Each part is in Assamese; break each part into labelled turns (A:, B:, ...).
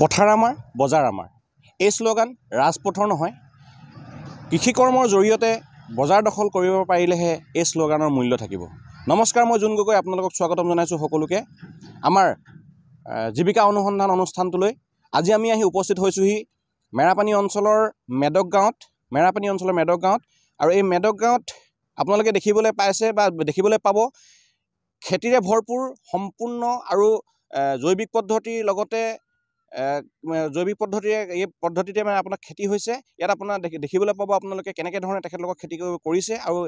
A: পথাৰ আমাৰ বজাৰ আমাৰ এই শ্লোগান ৰাজপথৰ নহয় কৃষি কৰ্মৰ জৰিয়তে বজাৰ দখল কৰিব পাৰিলেহে এই শ্লোগানৰ মূল্য থাকিব। নমস্কাৰ, মই জুন গগৈ আপোনালোকক স্বাগতম জনাইছোঁ সকলোকে আমাৰ জীৱিকা অনুসন্ধান অনুষ্ঠানটোলৈ। আজি আমি আহি উপস্থিত হৈছোঁহি মেৰাপানী অঞ্চলৰ মেদক গাঁৱত আৰু এই মেদক গাঁৱত আপোনালোকে দেখিবলৈ পাইছে বা দেখিবলৈ পাব খেতিৰে ভৰপূৰ সম্পূৰ্ণ আৰু জৈৱিক পদ্ধতিৰ লগতে এই পদ্ধতিতে মানে আপোনাৰ খেতি হৈছে। ইয়াত আপোনাৰ দেখিবলৈ পাব আপোনালোকে কেনেকৈ ধৰণে তেখেতলোকক খেতি কৰিছে আৰু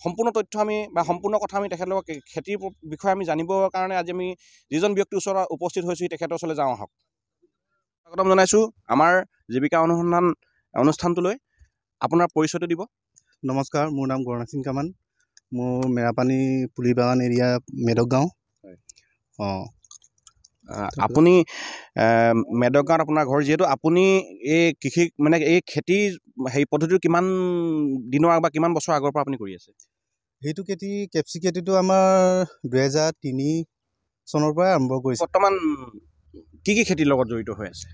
A: সম্পূৰ্ণ তথ্য আমি বা সম্পূৰ্ণ কথা আমি তেখেতলোকক খেতিৰ বিষয়ে আমি জানিবৰ কাৰণে আজি আমি যিজন ব্যক্তিৰ ওচৰত উপস্থিত হৈছোঁ তেখেতৰ ওচৰলৈ যাওঁ আহক। স্বাগতম জনাইছোঁ আমাৰ জীৱিকা অনুসন্ধান অনুষ্ঠানটোলৈ। আপোনাৰ পৰিচয়টো দিব।
B: নমস্কাৰ, মোৰ নাম গৰণা সিং কামান। মোৰ মেৰাপানী পুলিবাগান এৰিয়া মেদক গাঁও।
A: আপুনি মেদক গাঁৱত আপোনাৰ ঘৰ, যিহেতু আপুনি এই কৃষি মানে এই খেতি পদ্ধতিটো কিমান দিনৰ বা কিমান বছৰ আগৰ পৰা আপুনি কৰি আছে?
B: সেইটো কেপচি খেতিটো আমাৰ 2003 চনৰ পৰাই আৰম্ভ কৰিছে।
A: বৰ্তমান কি খেতিৰ লগত জড়িত হৈ আছে?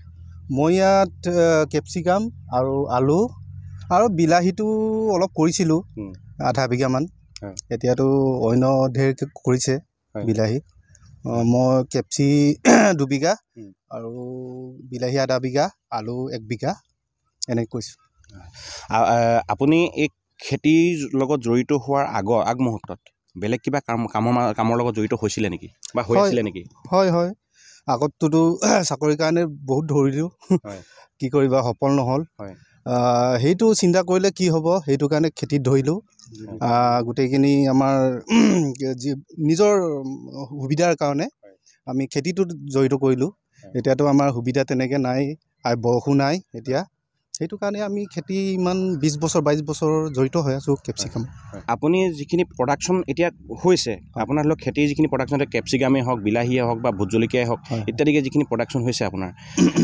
B: মই ইয়াত কেপচিকাম আৰু আলু আৰু বিলাহীটো অলপ কৰিছিলোঁ, আধা বিঘামান। এতিয়াতো অন্য ঢেৰ কৰিছে বিলাহী। মই কেপচি 2 বিঘা আৰু বিলাহী আধা বিঘা, আলু 1 বিঘা এনেকৈ কৰিছোঁ।
A: আপুনি এই খেতিৰ লগত জড়িত হোৱাৰ আগমুহূৰ্তত বেলেগ কিবা কামৰ লগত জড়িত হৈছিলে নেকি বা হৈ আছিলে নেকি?
B: হয়, আগতটোতো চাকৰিৰ কাৰণে বহুত ধৰিলোঁ, কি কৰিবা, সফল নহ'ল। সেইটো চিন্তা কৰিলে কি হ'ব, সেইটো কাৰণে খেতিত ধৰিলোঁ। গোটেইখিনি আমাৰ নিজৰ সুবিধাৰ কাৰণে আমি খেতিটোত জড়িত কৰিলোঁ। এতিয়াতো আমাৰ সুবিধা তেনেকৈ নাই, বৰষুণ নাই এতিয়া, সেইটো কাৰণে আমি খেতি ইমান 20 বছৰ 22 বছৰ জড়িত হৈ আছোঁ কেপচিকাম।
A: আপুনি যিখিনি প্ৰডাকশ্যন এতিয়া হৈছে, আপোনাৰ ধৰি লওক খেতিৰ যিখিনি প্ৰডাকশ্যন কেপচিকামেই হওক, বিলাহীয়ে হওক বা ভোট জলকীয়াই হওক ইত্যাদিকে যিখিনি প্ৰডাকশ্যন হৈছে আপোনাৰ,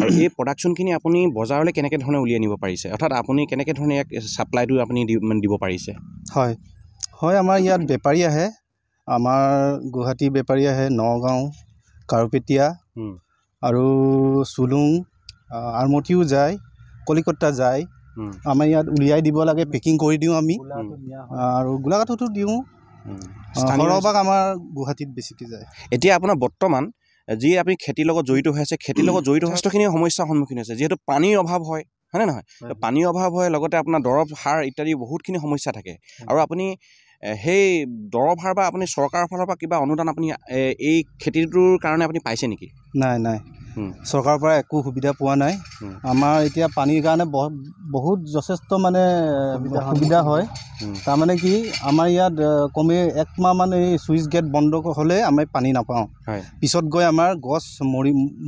A: আৰু এই প্ৰডাকশ্যনখিনি আপুনি বজাৰলৈ কেনেকৈ ধৰণে উলিয়াই নিব পাৰিছে, অৰ্থাৎ আপুনি কেনেকৈ ধৰণে ইয়াক ছাপ্লাইটো আপুনি দিব পাৰিছে?
B: হয়, আমাৰ ইয়াত বেপাৰী আহে, আমাৰ গুৱাহাটী বেপাৰী আহে, নগাঁও, কাৰুপেটীয়া আৰু চুলুং, আৰমঠিও যায়, কলিকতা যায়। আমাৰ ইয়াত উলিয়াই দিব লাগে, পেকিং কৰি দিওঁ আমি, আৰু গোলাঘাটতো দিওঁ। সৰহভাগ আমাৰ গুৱাহাটীত বেছিকৈ যায়। এতিয়া
A: আপোনাৰ বৰ্তমান যি আপুনি খেতিৰ লগত জড়িত হৈ আছে, খেতিৰ লগত জড়িত যথেষ্টখিনি সমস্যাৰ সন্মুখীন হৈছে, যিহেতু পানীৰ অভাৱ হয়নে নহয়? পানীৰ অভাৱ হয়, লগতে আপোনাৰ দৰৱ সাৰ ইত্যাদি বহুতখিনি সমস্যা থাকে। আৰু আপুনি সেই দৰৱ সাৰ বা আপুনি চৰকাৰৰ ফালৰ পৰা কিবা অনুদান আপুনি এই খেতিটোৰ কাৰণে আপুনি পাইছে নেকি?
B: নাই, চৰকাৰৰ পৰা একো সুবিধা পোৱা নাই। আমাৰ এতিয়া পানীৰ কাৰণে বহুত যথেষ্ট মানে সুবিধা হয়। তাৰমানে কি, আমাৰ ইয়াত কমেও 1 মাহমান এই চুইচ গেট বন্ধ হ'লে আমি পানী নাপাওঁ। পিছত গৈ আমাৰ গছ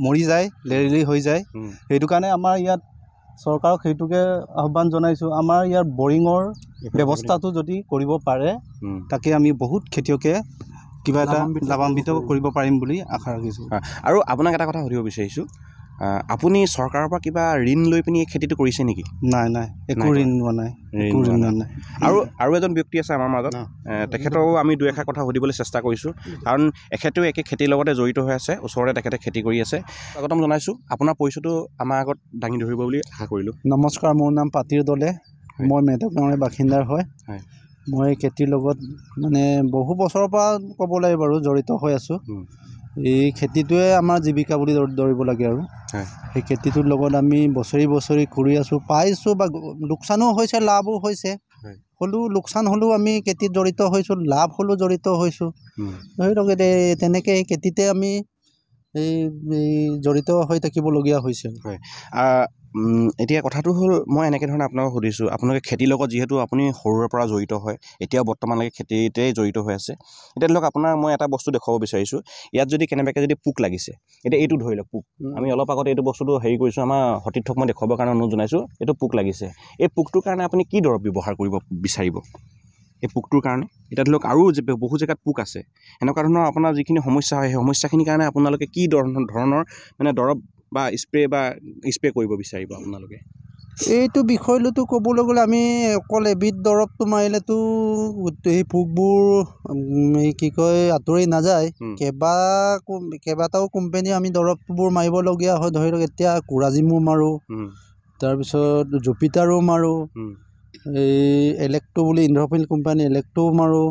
B: মৰি যায়, লেৰেলি হৈ যায়। সেইটো কাৰণে আমাৰ ইয়াত চৰকাৰক সেইটোকে আহ্বান জনাইছোঁ, আমাৰ ইয়াৰ বৰিঙৰ ব্যৱস্থাটো যদি কৰিব পাৰে, তাকে আমি বহুত খেতিয়কে কিবা এটা লাভান্বিত কৰিব পাৰিম বুলি আশা ৰাখিছোঁ।
A: আৰু আপোনাক এটা কথা সুধিব বিচাৰিছোঁ, আপুনি চৰকাৰৰ পৰা কিবা ঋণ লৈ পিনি এই খেতিটো কৰিছে নেকি?
B: নাই, একো ঋণ লোৱা নাই।
A: আৰু এজন ব্যক্তি আছে আমাৰ মাজত, তেখেতকো আমি 2 এষাৰ কথা সুধিবলৈ চেষ্টা কৰিছোঁ, কাৰণ এখেতেও একে খেতিৰ লগতে জড়িত হৈ আছে, ওচৰতে তেখেতে খেতি কৰি আছে। স্বাগতম জনাইছোঁ, আপোনাৰ পৰিচয়টো আমাৰ আগত দাঙি ধৰিব বুলি আশা কৰিলোঁ।
B: নমস্কাৰ, মোৰ নাম পাতিৰ দলে, মই মেদক গাঁৱৰ বাসিন্দাৰ হয়। মই খেতিৰ লগত মানে বহু বছৰৰ পৰা ক'ব লাগে বাৰু জড়িত হৈ আছোঁ। এই খেতিটোৱে আমাৰ জীৱিকা বুলি ধৰিব লাগে আৰু সেই খেতিটোৰ লগত আমি বছৰি কৰি আছোঁ, পাইছোঁ বা লোকচানো হৈছে, লাভো হৈছে। হ'লেও লোকচান হ'লেও আমি খেতিত জড়িত হৈছোঁ, লাভ হ'লেও জড়িত হৈছোঁ। ধৰি লওক তেনেকৈ এই খেতিতে আমি এই জড়িত হৈ থাকিবলগীয়া হৈছে।
A: এতিয়া কথাটো হ'ল, মই এনেকৈ ধৰণে আপোনালোকক সুধিছোঁ, আপোনালোকে খেতিৰ লগত যিহেতু আপুনি সৰুৰে পৰা জড়িত হয়, এতিয়াও বৰ্তমানলৈকে খেতিতেই জড়িত হৈ আছে। এতিয়া ধৰি লওক আপোনাৰ মই এটা বস্তু দেখুৱাব বিচাৰিছোঁ, ইয়াত যদি কেনেবাকৈ যদি পোক লাগিছে, এতিয়া এইটো ধৰি লওক পোক, আমি অলপ আগতে এইটো বস্তুটো হেৰি কৰিছোঁ, আমাৰ সতীৰ্থক মই দেখুৱাবৰ কাৰণে অনুৰোধ জনাইছোঁ, এইটো পোক লাগিছে। এই পোকটোৰ কাৰণে আপুনি কি দৰৱ ব্যৱহাৰ কৰিব বিচাৰিব এই পোকটোৰ কাৰণে? এতিয়া ধৰি লওক আৰু বহু জেগাত পোক আছে, এনেকুৱা ধৰণৰ আপোনাৰ যিখিনি সমস্যা হয়, সেই সমস্যাখিনিৰ কাৰণে আপোনালোকে কি ধৰণৰ মানে দৰৱ বা স্প্ৰে কৰিব বিচাৰিব আপোনালোকে?
C: এইটো বিষয়লৈতো ক'বলৈ গ'লে আমি অকল এবিধ দৰৱটো মাৰিলেতো সেই পোকবোৰ কি কয় আঁতৰি নাযায়। কেইবাটাও কোম্পানী আমি দৰৱবোৰ মাৰিবলগীয়া হয়। ধৰি লওক এতিয়া কোৰাজিমো মাৰোঁ, তাৰপিছত জুপিটাৰো মাৰোঁ, এই এলেক্টো বুলি ইন্দ্ৰফিল কোম্পানী এলেক্টোও মাৰোঁ।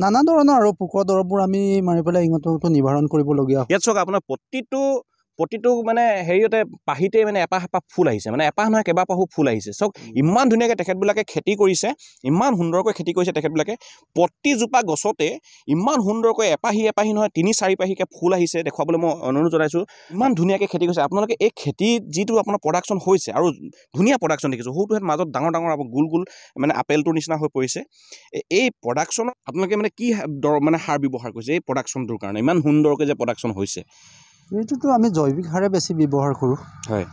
C: নানা ধৰণৰ আৰু পোকৰ দৰৱবোৰ আমি মাৰি পেলাই ইহঁতকো নিবাৰণ কৰিবলগীয়া হয়।
A: ইয়াত চাওক আপোনাৰ প্ৰতিটো মানে হেৰিয়তে পাহিতে মানে এপাহ এপাহ ফুল আহিছে, মানে এপাহ নহয় কেইবাপাহো ফুল আহিছে। চাওক ইমান ধুনীয়াকৈ তেখেতবিলাকে খেতি কৰিছে, ইমান সুন্দৰকৈ খেতি কৰিছে তেখেতবিলাকে। প্ৰতিজোপা গছতে ইমান সুন্দৰকৈ এপাহি নহয় 3-4 পাহিকৈ ফুল আহিছে দেখুৱাবলৈ মই অনুৰোধ জনাইছোঁ। ইমান ধুনীয়াকৈ খেতি কৰিছে আপোনালোকে। এই খেতিত যিটো আপোনাৰ প্ৰডাকশ্যন হৈছে আৰু ধুনীয়া প্ৰডাকশ্যন দেখিছোঁ, সৰুটো মাজত ডাঙৰ গোল মানে আপেলটোৰ নিচিনা হৈ পৰিছে। এই প্ৰডাকশ্যনত আপোনালোকে মানে কি মানে সাৰ ব্যৱহাৰ কৰিছে এই প্ৰডাকশ্যনটোৰ কাৰণে, ইমান সুন্দৰকৈ যে প্ৰডাকশ্যন হৈছে?
C: এইটোতো আমি জৈৱিক সাৰে বেছি ব্যৱহাৰ কৰোঁ।
A: হয়,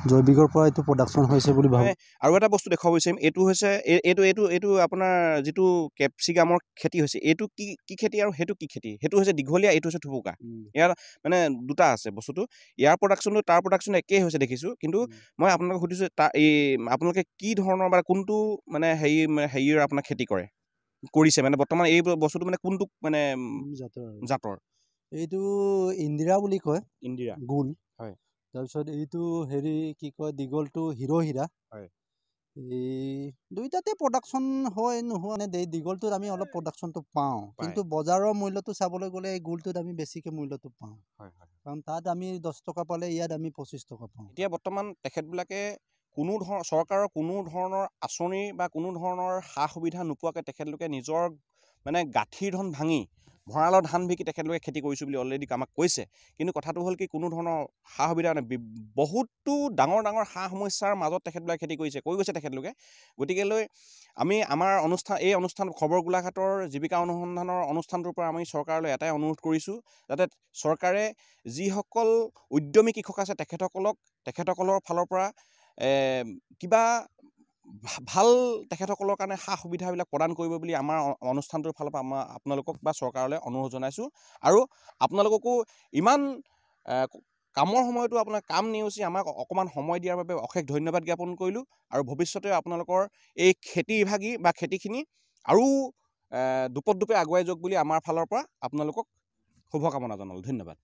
C: জৈৱিকৰ পৰা এইটো প্ৰডাকশ্যন হৈছে বুলি ভাবোঁ।
A: আৰু এটা বস্তু দেখুৱাব বিচাৰিম, এইটো হৈছে এইটো আপোনাৰ যিটো কেপচিকামৰ খেতি হৈছে, এইটো কি খেতি আৰু সেইটো কি খেতি? সেইটো হৈছে দীঘলীয়া, এইটো হৈছে থুপুকা। ইয়াৰ মানে দুটা আছে বস্তুটো। ইয়াৰ প্ৰডাকশ্যনটো তাৰ প্ৰডাকশ্যন একেই হৈছে দেখিছোঁ, কিন্তু মই আপোনালোকক সুধিছোঁ আপোনালোকে কি ধৰণৰ বা কোনটো মানে হেৰিৰ আপোনাৰ খেতি কৰিছে মানে বৰ্তমান এই বস্তুটো মানে কোনটো মানে জাতৰ?
C: এইটো ইন্দিৰা বুলি কয়,
A: ইন্দিৰা
C: গোল।
A: হয়।
C: তাৰপিছত এইটো হেৰি কি কয় দীঘলটো হিৰ'হীৰা।
A: হয়।
C: এই দুইটাতে প্ৰডাকশ্যন হয় নোহোৱা মানে দীঘলটোত আমি অলপ প্ৰডাকশ্যনটো পাওঁ, কিন্তু বজাৰৰ মূল্যটো চাবলৈ গ'লে এই গোলটোত আমি বেছিকৈ মূল্যটো পাওঁ। কাৰণ তাত আমি 10 টকা পালে ইয়াত আমি 25 টকা পাওঁ।
A: এতিয়া বৰ্তমান তেখেতবিলাকে চৰকাৰৰ কোনো ধৰণৰ আঁচনি বা কোনো ধৰণৰ সা সুবিধা নোপোৱাকৈ তেখেতলোকে নিজৰ মানে গাঁঠিৰ ধন ভাঙি ভঁৰালৰ ধান বিকি তেখেতলোকে খেতি কৰিছোঁ বুলি অলৰেডি আমাক কৈছে। কিন্তু কথাটো হ'ল কি, কোনো ধৰণৰ সা সুবিধা মানে বহুতো ডাঙৰ সা সমস্যাৰ মাজত তেখেতবিলাকে খেতি কৰি গৈছে তেখেতলোকে। গতিকেলৈ আমি আমাৰ এই অনুষ্ঠান খবৰ গোলাঘাটৰ জীৱিকা অনুসন্ধানৰ অনুষ্ঠানটোৰ পৰা আমি চৰকাৰলৈ এটাই অনুৰোধ কৰিছোঁ, যাতে চৰকাৰে যিসকল উদ্যমী কৃষক আছে তেখেতসকলৰ ফালৰ পৰা কিবা ভাল তেখেতসকলৰ কাৰণে সা সুবিধাবিলাক প্ৰদান কৰিব বুলি আমাৰ অনুষ্ঠানটোৰ ফালৰ পৰা আপোনালোকক বা চৰকাৰলৈ অনুৰোধ জনাইছোঁ। আৰু আপোনালোককো ইমান কামৰ সময়তো আপোনাৰ কাম নেওচি আমাক অকণমান সময় দিয়াৰ বাবে অশেষ ধন্যবাদ জ্ঞাপন কৰিলোঁ। আৰু ভৱিষ্যতে আপোনালোকৰ এই খেতিভাগী বা খেতিখিনি আৰু দুপে আগুৱাই যাওক বুলি আমাৰ ফালৰ পৰা আপোনালোকক শুভকামনা জনালোঁ। ধন্যবাদ।